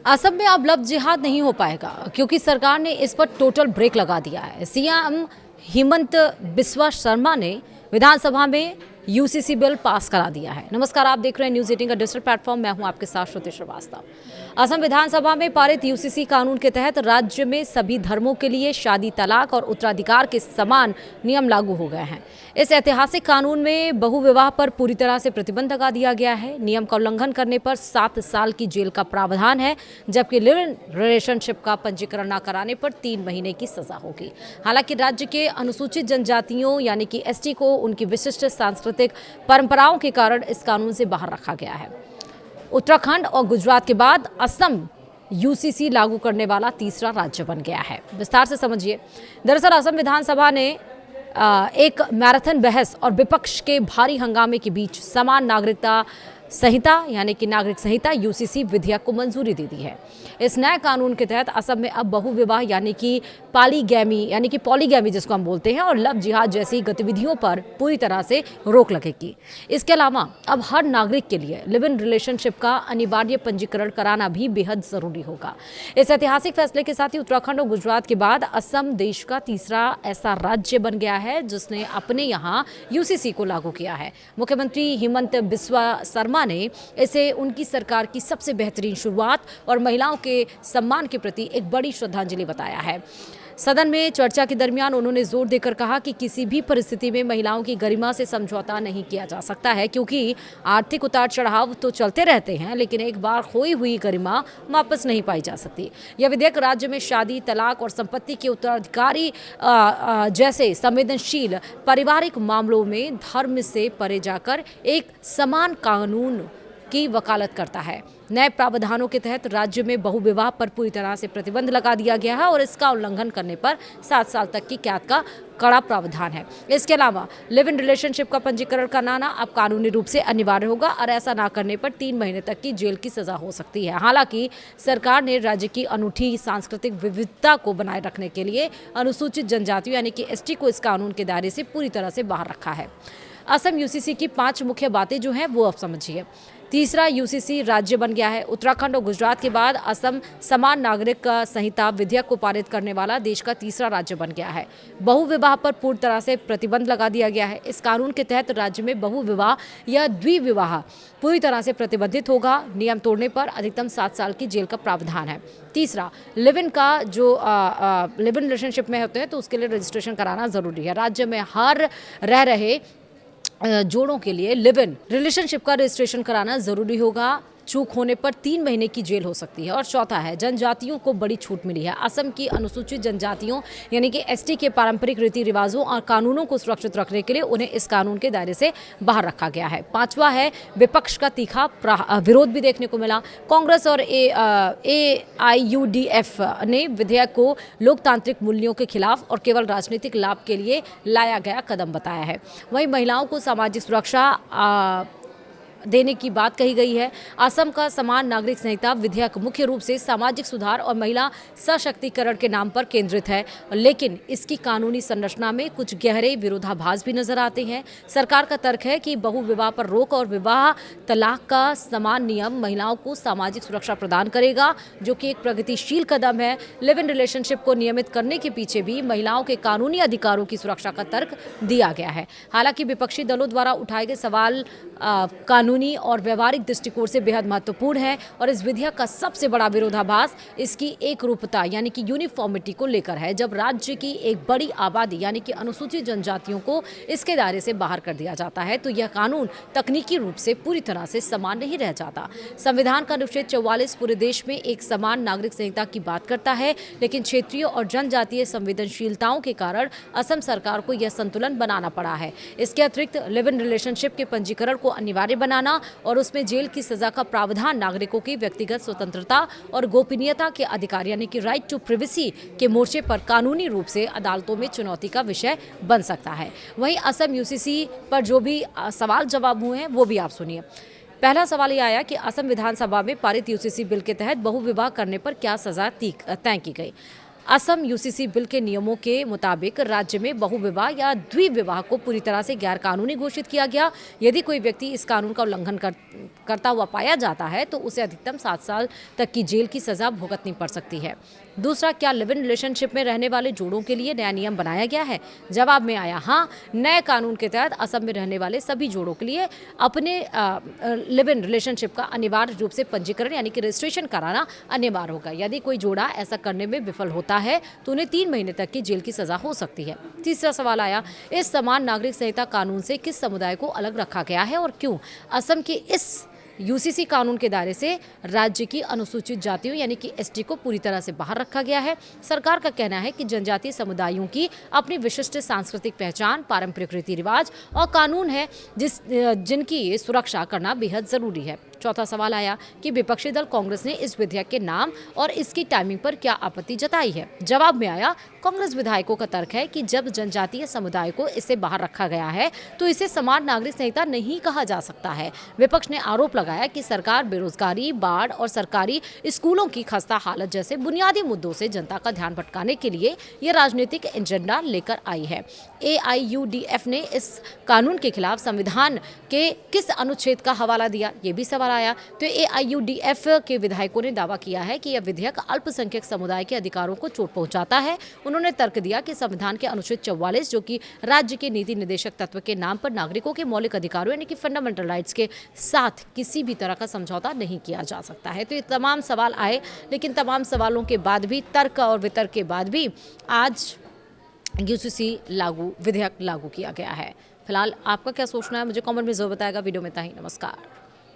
असम में अब लव जिहाद नहीं हो पाएगा क्योंकि सरकार ने इस पर टोटल ब्रेक लगा दिया है। सीएम हिमंत बिस्वा शर्मा ने विधानसभा में यूसीसी बिल पास करा दिया है। नमस्कार, आप देख रहे हैं न्यूज़ 18 का डिजिटल प्लेटफॉर्म। मैं हूं आपके साथ श्रुति श्रीवास्तव। असम विधानसभा में पारित यूसीसी कानून के तहत राज्य में सभी धर्मों के लिए शादी, तलाक और उत्तराधिकार के समान नियम लागू हो गए हैं। इस ऐतिहासिक कानून में बहुविवाह पर पूरी तरह से प्रतिबंध लगा दिया गया है। नियम का उल्लंघन करने पर 7 साल की जेल का प्रावधान है, जबकि लिव इन रिलेशनशिप का पंजीकरण न कराने पर 3 महीने की सजा होगी। हालांकि राज्य के अनुसूचित जनजातियों यानी कि एसटी को उनकी विशिष्ट सांस्कृतिक परंपराओं के कारण इस कानून से बाहर रखा गया है। उत्तराखंड और गुजरात के बाद असम यूसीसी लागू करने वाला तीसरा राज्य बन गया है। विस्तार से समझिए। दरअसल असम विधानसभा ने एक मैराथन बहस और विपक्ष के भारी हंगामे के बीच समान नागरिकता संहिता यानी कि नागरिक संहिता यूसीसी विधेयक को मंजूरी दे दी है। इस नए कानून के तहत असम में अब बहुविवाह यानी कि पॉलीगैमी जिसको हम बोलते हैं और लव जिहाद जैसी गतिविधियों पर पूरी तरह से रोक लगेगी। इसके अलावा अब हर नागरिक के लिए लिव इन रिलेशनशिप का अनिवार्य पंजीकरण कराना भी बेहद जरूरी होगा। इस ऐतिहासिक फैसले के साथ ही उत्तराखंड और गुजरात के बाद असम देश का तीसरा ऐसा राज्य बन गया है जिसने अपने यहाँ यूसीसी को लागू किया है। मुख्यमंत्री हिमंत बिस्वा शर्मा ने इसे उनकी सरकार की सबसे बेहतरीन शुरुआत और महिलाओं के सम्मान के प्रति एक बड़ी श्रद्धांजलि बताया है। सदन में चर्चा के दरमियान उन्होंने जोर देकर कहा कि किसी भी परिस्थिति में महिलाओं की गरिमा से समझौता नहीं किया जा सकता है, क्योंकि आर्थिक उतार चढ़ाव तो चलते रहते हैं, लेकिन एक बार खोई हुई गरिमा वापस नहीं पाई जा सकती। यह विधेयक राज्य में शादी, तलाक और संपत्ति के उत्तराधिकारी जैसे संवेदनशील पारिवारिक मामलों में धर्म से परे जाकर एक समान कानून की वकालत करता है। नए प्रावधानों के तहत राज्य में बहुविवाह पर पूरी तरह से प्रतिबंध लगा दिया गया है और इसका उल्लंघन करने पर 7 साल तक की कैद का कड़ा प्रावधान है। इसके अलावा लिव इन रिलेशनशिप का पंजीकरण कराना अब कानूनी रूप से अनिवार्य होगा और ऐसा ना करने पर 3 महीने तक की जेल की सजा हो सकती है। हालांकि सरकार ने राज्य की अनूठी सांस्कृतिक विविधता को बनाए रखने के लिए अनुसूचित जनजातियों यानी कि एसटी को इस कानून के दायरे से पूरी तरह से बाहर रखा है। असम यूसीसी की 5 मुख्य बातें जो हैं वो अब समझिए। तीसरा यूसीसी राज्य बन गया है। उत्तराखंड और गुजरात के बाद असम समान नागरिक संहिता विधेयक को पारित करने वाला देश का तीसरा राज्य बन गया है। बहुविवाह पर पूरी तरह से प्रतिबंध लगा दिया गया है। इस कानून के तहत राज्य में बहुविवाह या द्विविवाह पूरी तरह से प्रतिबंधित होगा। नियम तोड़ने पर अधिकतम 7 साल की जेल का प्रावधान है। तीसरा, लिव इन का जो लिव इन रिलेशनशिप में होते हैं तो उसके लिए रजिस्ट्रेशन कराना जरूरी है। राज्य में हर रह रहे जोड़ों के लिए लिव इन रिलेशनशिप का रजिस्ट्रेशन कराना जरूरी होगा। चूक होने पर 3 महीने की जेल हो सकती है। और चौथा है, जनजातियों को बड़ी छूट मिली है। असम की अनुसूचित जनजातियों यानी कि एसटी के पारंपरिक रीति रिवाजों और कानूनों को सुरक्षित रखने के लिए उन्हें इस कानून के दायरे से बाहर रखा गया है। पांचवा है, विपक्ष का तीखा विरोध भी देखने को मिला। कांग्रेस और AIUDF ने विधेयक को लोकतांत्रिक मूल्यों के खिलाफ और केवल राजनीतिक लाभ के लिए लाया गया कदम बताया है। वहीं महिलाओं को सामाजिक सुरक्षा देने की बात कही गई है। असम का समान नागरिक संहिता विधेयक मुख्य रूप से सामाजिक सुधार और महिला सशक्तिकरण के नाम पर केंद्रित है, लेकिन इसकी कानूनी संरचना में कुछ गहरे विरोधाभास भी नजर आते हैं। सरकार का तर्क है कि बहुविवाह पर रोक और विवाह तलाक का समान नियम महिलाओं को सामाजिक सुरक्षा प्रदान करेगा, जो कि एक प्रगतिशील कदम है। लिव इन रिलेशनशिप को नियमित करने के पीछे भी महिलाओं के कानूनी अधिकारों की सुरक्षा का तर्क दिया गया है। हालांकि विपक्षी दलों द्वारा उठाए गए सवाल कानूनी और व्यवहारिक दृष्टिकोण से बेहद महत्वपूर्ण है और इस विधेयक का सबसे बड़ा विरोधाभास इसकी एक रूपता यानी कि यूनिफॉर्मिटी को लेकर है। जब राज्य की एक बड़ी आबादी यानी कि अनुसूचित जनजातियों को इसके दायरे से बाहर कर दिया जाता है तो यह कानून तकनीकी रूप से पूरी तरह से समान नहीं रह जाता। संविधान का अनुच्छेद 44 पूरे देश में एक समान नागरिक संहिता की बात करता है, लेकिन क्षेत्रीय और जनजातीय संवेदनशीलताओं के कारण असम सरकार को यह संतुलन बनाना पड़ा है। इसके अतिरिक्त लिव इन रिलेशनशिप के पंजीकरण को अनिवार्य बनाना और उसमें जेल की सजा का प्रावधान नागरिकों की व्यक्तिगत स्वतंत्रता और गोपनीयता के अधिकार यानी कि राइट टू प्राइवेसी के मोर्चे पर कानूनी रूप से अदालतों में चुनौती का विषय बन सकता है। वहीं असम यूसीसी पर जो भी सवाल जवाब हुए हैं वो भी आप सुनिए। पहला सवाल ये आया कि असम विधानसभा में पारित यूसीसी बिल के तहत बहुविवाह करने पर क्या सजा तय की गई। असम यूसीसी बिल के नियमों के मुताबिक राज्य में बहुविवाह या द्विविवाह को पूरी तरह से गैर कानूनी घोषित किया गया। यदि कोई व्यक्ति इस कानून का उल्लंघन करता हुआ पाया जाता है तो उसे अधिकतम 7 साल तक की जेल की सजा भुगतनी पड़ सकती है। दूसरा, क्या लिव इन रिलेशनशिप में रहने वाले जोड़ों के लिए नया नियम बनाया गया है? जवाब में आया हाँ। नए कानून के तहत असम में रहने वाले सभी जोड़ों के लिए अपने लिव इन रिलेशनशिप का अनिवार्य रूप से पंजीकरण यानी कि रजिस्ट्रेशन कराना अनिवार्य होगा। यदि कोई जोड़ा ऐसा करने में विफल होता है तो उन्हें 3 महीने तक की जेल की सजा हो सकती है। तीसरा सवाल आया, इस समान नागरिक संहिता कानून से किस समुदाय को अलग रखा गया है और क्यों? असम के इस यूसीसी कानून के दायरे से राज्य की अनुसूचित जातियों यानी कि एसटी को पूरी तरह से बाहर रखा गया है। सरकार का कहना है कि जनजातीय समुदायों की अपनी विशिष्ट सांस्कृतिक पहचान, पारंपरिक रीति रिवाज और कानून है जिनकी सुरक्षा करना बेहद जरूरी है। चौथा सवाल आया कि विपक्षी दल कांग्रेस ने इस विधेयक के नाम और इसकी टाइमिंग पर क्या आपत्ति जताई है? जवाब में आया, कांग्रेस विधायकों का तर्क है कि जब जनजातीय समुदाय को इससे बाहर रखा गया है तो इसे समान नागरिक संहिता नहीं कहा जा सकता है। विपक्ष ने आरोप लगाया कि सरकार बेरोजगारी, बाढ़ और सरकारी स्कूलों की खस्ता हालत जैसे बुनियादी मुद्दों से जनता का ध्यान भटकाने के लिए ये राजनीतिक एजेंडा लेकर आई है। AIUDF ने इस कानून के खिलाफ संविधान के किस अनुच्छेद का हवाला दिया, ये भी सवाल आया। तो AIUDF के विधायकों ने दावा किया है कि यह विधेयक अल्पसंख्यक समुदाय के अधिकारों को चोट पहुंचाता है। उन्होंने तर्क दिया कि संविधान के अनुच्छेद 44 जो कि राज्य के नीति निर्देशक तत्व के नाम पर नागरिकों के मौलिक अधिकारों यानी कि फंडामेंटल राइट्स के साथ किसी भी तरह का समझौता नहीं किया जा सकता है। तो ये तमाम सवाल आए, लेकिन तमाम सवालों के बाद भी, तर्क और वितर्क के बाद भी आज यूसीसी विधेयक लागू किया गया है। फिलहाल आपका क्या सोचना है मुझे कमेंट में जरूर बताएगा। वीडियो में इतना ही। नमस्कार।